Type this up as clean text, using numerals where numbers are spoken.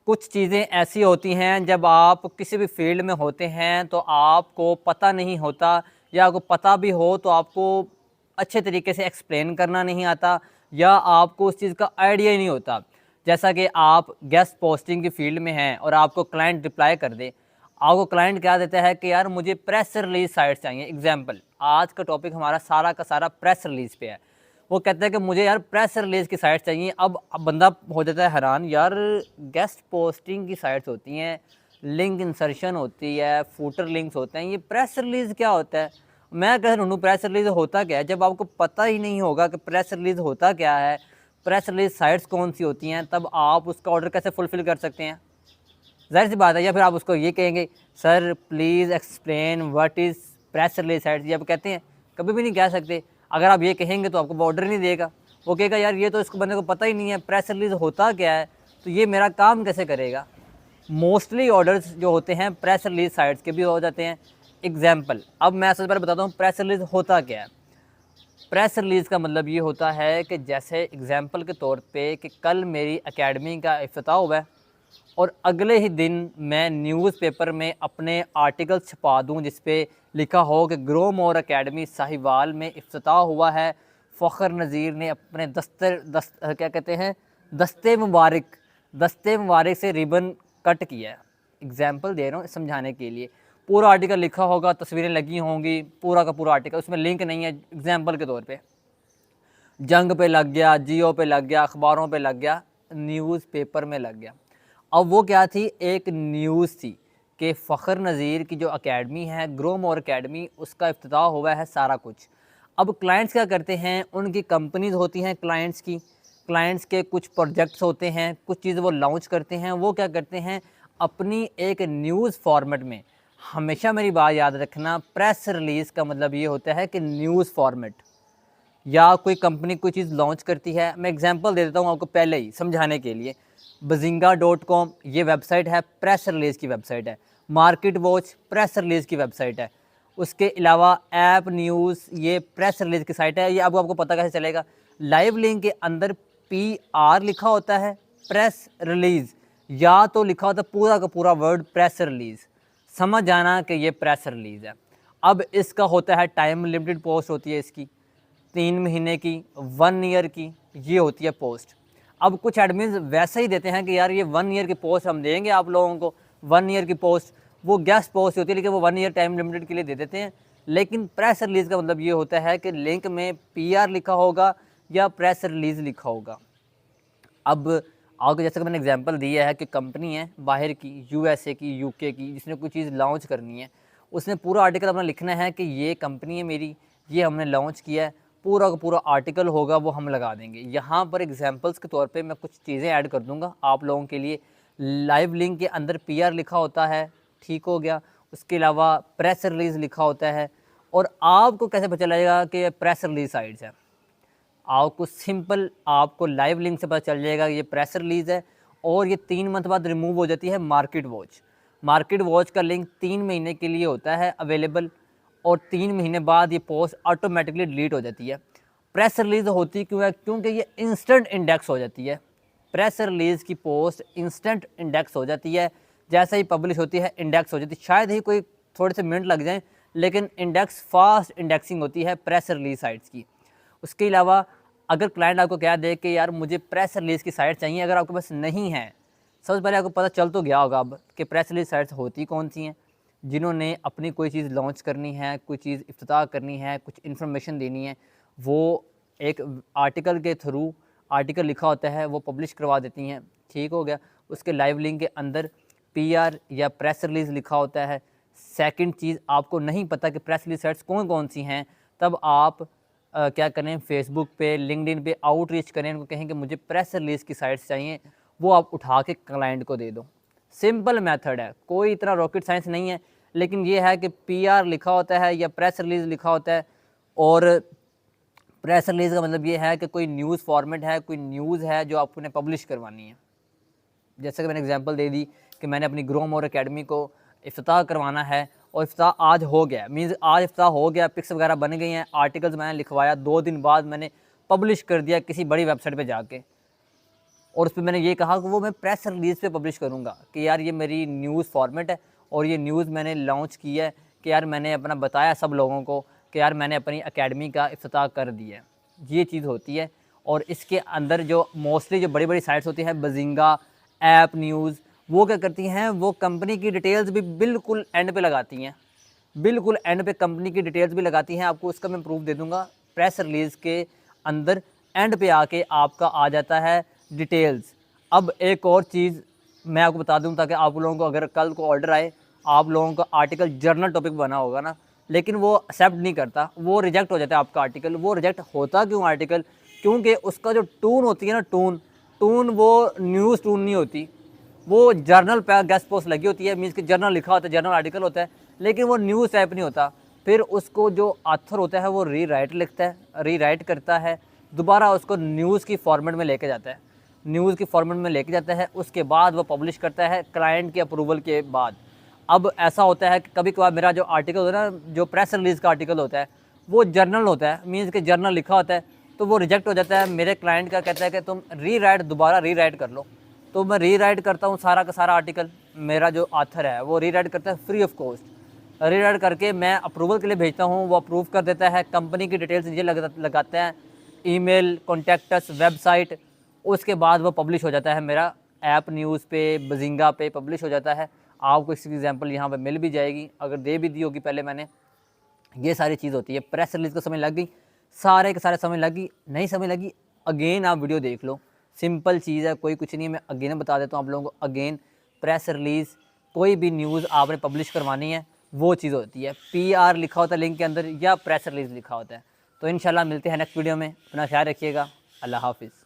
कुछ चीज़ें ऐसी होती हैं जब आप किसी भी फील्ड में होते हैं तो आपको पता नहीं होता, या आपको पता भी हो तो आपको अच्छे तरीके से एक्सप्लेन करना नहीं आता, या आपको उस चीज़ का आइडिया ही नहीं होता। जैसा कि आप गेस्ट पोस्टिंग की फील्ड में हैं और आपको क्लाइंट रिप्लाई कर दे, आपको क्लाइंट क्या देता है कि यार मुझे प्रेस रिलीज़ साइट चाहिए। एग्जाम्पल, आज का टॉपिक हमारा सारा का सारा प्रेस रिलीज़ पे है। वो कहता है कि मुझे यार प्रेस रिलीज़ की साइट चाहिए। अब बंदा हो जाता है हैरान, यार गेस्ट पोस्टिंग की साइट्स होती हैं, लिंक इंसर्शन होती है, फूटर लिंक्स होते हैं, ये प्रेस रिलीज़ क्या होता है? मैं कह ढूँढूँ प्रेस रिलीज़ होता क्या है? जब आपको पता ही नहीं होगा कि प्रेस रिलीज़ होता क्या है, प्रेस रिलीज़ साइट्स कौन सी होती हैं, तब आप उसका ऑर्डर कैसे फुलफ़िल कर सकते हैं? ज़ाहिर सी बात है। या फिर आप उसको ये कहेंगे, sir please explain what is press release sites, ये आप कहते हैं? कभी भी नहीं कह सकते। अगर आप ये कहेंगे तो आपको वो ऑर्डर नहीं देगा। वो कहेगा यार ये तो इसको बंदे को पता ही नहीं है प्रेस रिलीज़ होता क्या है, तो ये मेरा काम कैसे करेगा। मोस्टली ऑर्डर्स जो होते हैं प्रेस रिलीज़ साइट्स के भी हो जाते हैं। एग्जाम्पल, अब मैं सबसे पहले बताता हूँ प्रेस रिलीज़ होता क्या है। प्रेस रिलीज़ का मतलब ये होता है कि जैसे एग्जाम्पल के तौर पे कि कल मेरी एकेडमी का इफ्तिताह हुआ है और अगले ही दिन मैं न्यूज़पेपर में अपने आर्टिकल छपा दूं जिस पे लिखा हो कि ग्रो मोर एकेडमी साहिवाल में इफ्तिताह हुआ है, फ़ख्र नज़ीर ने अपने क्या कहते हैं दस्ते मुबारक से रिबन कट किया है। एग्जाम्पल दे रहा हूँ समझाने के लिए। पूरा आर्टिकल लिखा होगा, तस्वीरें लगी होंगी, पूरा का पूरा आर्टिकल, उसमें लिंक नहीं है। एग्जाम्पल के तौर पे जंग पे लग गया, जियो पे लग गया, अखबारों पे लग गया, न्यूज़पेपर में लग गया। अब वो क्या थी, एक न्यूज़ थी कि फ़ख्र नज़ीर की जो एकेडमी है, ग्रो मोर एकेडमी, उसका इफ्तिताह हुआ है सारा कुछ। अब क्लाइंट्स क्या करते हैं, उनकी कंपनीज़ होती हैं क्लाइंट्स की, क्लाइंट्स के कुछ प्रोजेक्ट्स होते हैं, कुछ चीज़ें वो लॉन्च करते हैं। वो क्या करते हैं, अपनी एक न्यूज़ फॉर्मेट में, हमेशा मेरी बात याद रखना, प्रेस रिलीज़ का मतलब ये होता है कि न्यूज़ फॉर्मेट, या कोई कंपनी कोई चीज़ लॉन्च करती है। मैं एग्जांपल दे देता हूँ आपको पहले ही समझाने के लिए। bazinga.com ये वेबसाइट है, प्रेस रिलीज़ की वेबसाइट है। मार्केट वॉच प्रेस रिलीज़ की वेबसाइट है। उसके अलावा ऐप न्यूज़ ये प्रेस रिलीज़ की साइट है। ये अब आपको पता कैसे चलेगा, लाइव लिंक के अंदर PR लिखा होता है, प्रेस रिलीज़, या तो लिखा होता है पूरा का पूरा वर्ड प्रेस रिलीज़, समझ जाना कि ये प्रेस रिलीज़ है। अब इसका होता है टाइम लिमिटेड पोस्ट होती है इसकी, 3 महीने की, 1 ईयर की, ये होती है पोस्ट। अब कुछ एडमिन्स वैसे ही देते हैं कि यार ये 1 ईयर की पोस्ट हम देंगे आप लोगों को, 1 ईयर की पोस्ट, वो गेस्ट पोस्ट होती है लेकिन वो 1 ईयर टाइम लिमिटेड के लिए दे देते हैं। लेकिन प्रेस रिलीज़ का मतलब ये होता है कि लिंक में PR लिखा होगा या प्रेस रिलीज़ लिखा होगा। अब आपको जैसे कि मैंने एग्जांपल दिया है कि कंपनी है बाहर की, USA की, UK की, जिसने कोई चीज़ लॉन्च करनी है, उसने पूरा आर्टिकल अपना लिखना है कि ये कंपनी है मेरी, ये हमने लॉन्च किया है, पूरा का पूरा आर्टिकल होगा वो हम लगा देंगे। यहाँ पर एग्जांपल्स के तौर पे मैं कुछ चीज़ें ऐड कर दूँगा आप लोगों के लिए। लाइव लिंक के अंदर PR लिखा होता है, ठीक हो गया। उसके अलावा प्रेस रिलीज़ लिखा होता है। और आपको कैसे पता चलेगा कि प्रेस रिलीज़ साइट्स है, आपको सिंपल, आपको लाइव लिंक से पता चल जाएगा ये प्रेस रिलीज़ है। और ये 3 मंथ बाद रिमूव हो जाती है मार्केट वॉच। मार्केट वॉच का लिंक 3 महीने के लिए होता है अवेलेबल, और 3 महीने बाद ये पोस्ट ऑटोमेटिकली डिलीट हो जाती है। प्रेस रिलीज़ होती क्यों है, क्योंकि ये इंस्टेंट इंडेक्स हो जाती है। प्रेस रिलीज़ की पोस्ट इंस्टेंट इंडेक्स हो जाती है, जैसे ही पब्लिश होती है इंडेक्स हो जाती है। शायद ही कोई थोड़े से मिनट लग जाएँ, लेकिन इंडेक्स फास्ट इंडेक्सिंग होती है प्रेस रिलीज़ साइट्स की। उसके अलावा अगर क्लाइंट आपको कह दे कि यार मुझे प्रेस रिलीज़ की साइट चाहिए, अगर आपके पास नहीं है, सबसे पहले आपको पता चल तो गया होगा अब कि प्रेस रिलीज़ साइट्स होती कौन सी हैं। जिन्होंने अपनी कोई चीज़ लॉन्च करनी है, कोई चीज़ इफ्तिताह करनी है, कुछ इन्फॉर्मेशन देनी है, वो एक आर्टिकल के थ्रू, आर्टिकल लिखा होता है वो पब्लिश करवा देती हैं, ठीक हो गया। उसके लाइव लिंक के अंदर PR या प्रेस रिलीज़ लिखा होता है। सेकंड चीज़, आपको नहीं पता कि प्रेस रिलीज़ साइट्स कौन कौन सी हैं, तब आप क्या करें, फेसबुक पे, लिंक्डइन पे आउटरीच करें, उनको कहें कि मुझे प्रेस रिलीज़ की साइट्स चाहिए, वो आप उठा के क्लाइंट को दे दो। सिंपल मेथड है, कोई इतना रॉकेट साइंस नहीं है, लेकिन ये है कि PR लिखा होता है या प्रेस रिलीज़ लिखा होता है। और प्रेस रिलीज़ का मतलब ये है कि कोई न्यूज़ फॉर्मेट है, कोई न्यूज़ है जो आपने पब्लिश करवानी है। जैसे कि मैंने एग्जांपल दे दी कि मैंने अपनी ग्रो मोर एकेडमी को इफ्तिताह करवाना है, और इफ्तिताह आज हो गया, मीन्स आज इफ्तिताह हो गया, पिक्स वगैरह बन गई हैं, आर्टिकल्स मैंने लिखवाया, 2 दिन बाद मैंने पब्लिश कर दिया किसी बड़ी वेबसाइट पे जाके। और उस पर मैंने ये कहा कि वो मैं प्रेस रिलीज़ पे पब्लिश करूँगा कि यार ये मेरी न्यूज़ फॉर्मेट है और ये न्यूज़ मैंने लॉन्च की है, कि यार मैंने अपना बताया सब लोगों को कि यार मैंने अपनी एकेडमी का इफ्तिताह कर दिया है। ये चीज़ होती है। और इसके अंदर जो मोस्टली जो बड़ी बड़ी साइट्स होती हैं, बजिंगा, ऐप न्यूज़, वो क्या करती हैं, वो कंपनी की डिटेल्स भी बिल्कुल एंड पे लगाती हैं, बिल्कुल एंड पे कंपनी की डिटेल्स भी लगाती हैं। आपको उसका मैं प्रूफ दे दूंगा। प्रेस रिलीज़ के अंदर एंड पे आके आपका आ जाता है डिटेल्स। अब एक और चीज़ मैं आपको बता दूं, ताकि आप लोगों को अगर कल को ऑर्डर आए, आप लोगों का आर्टिकल जर्नल टॉपिक बना होगा ना, लेकिन वो एक्सेप्ट नहीं करता, वो रिजेक्ट हो जाता है आपका आर्टिकल। वो रिजेक्ट होता क्यों आर्टिकल? क्योंकि उसका जो टून होती है ना, टून वो न्यूज़ टून नहीं होती, वो जर्नल पे गेस्ट पोस्ट लगी होती है, मीन्स कि जर्नल लिखा होता है, जर्नल आर्टिकल होता है, लेकिन वो न्यूज़ टाइप नहीं होता। फिर उसको जो ऑथर होता है वो रीराइट लिखता है, रीराइट करता है, दोबारा उसको न्यूज़ की फॉर्मेट में लेके जाता है, न्यूज़ की फॉर्मेट में लेके जाता है, उसके बाद वो पब्लिश करता है क्लाइंट के अप्रूवल के बाद। अब ऐसा होता है कि कभी कभार मेरा जो आर्टिकल होता है ना, जो प्रेस रिलीज़ का आर्टिकल होता है, वो जर्नल होता है, मीन्स कि जर्नल लिखा होता है, तो वो रिजेक्ट हो जाता है। मेरे क्लाइंट का कहता है कि तुम दोबारा रीराइट कर लो। तो मैं रीराइट करता हूँ सारा का सारा आर्टिकल, मेरा जो ऑथर है वो रीराइट करता है फ्री ऑफ कॉस्ट। रीराइट करके मैं अप्रूवल के लिए भेजता हूँ, वो अप्रूव कर देता है, कंपनी की डिटेल्स ये लगाते हैं, ईमेल, कॉन्टैक्ट अस, वेबसाइट। उसके बाद वो पब्लिश हो जाता है मेरा ऐप न्यूज़ पे, बजिंगा पे पब्लिश हो जाता है। आपको इसकी एग्जांपल यहाँ पे मिल भी जाएगी, अगर दे भी दी होगी पहले मैंने। ये सारी चीज़ होती है। प्रेस रिलीज़ को समय लग गई, सारे के सारे समय लगी, नहीं समय लगी, अगेन आप वीडियो देख लो, सिंपल चीज़ है, कोई कुछ नहीं है। मैं अगेन बता देता हूँ आप लोगों को। अगेन प्रेस रिलीज़, कोई भी न्यूज़ आपने पब्लिश करवानी है, वो चीज़ होती है, PR लिखा होता है लिंक के अंदर, या प्रेस रिलीज़ लिखा होता है। तो इंशाल्लाह मिलते हैं नेक्स्ट वीडियो में। अपना ख्याल रखिएगा। अल्लाह हाफिज़।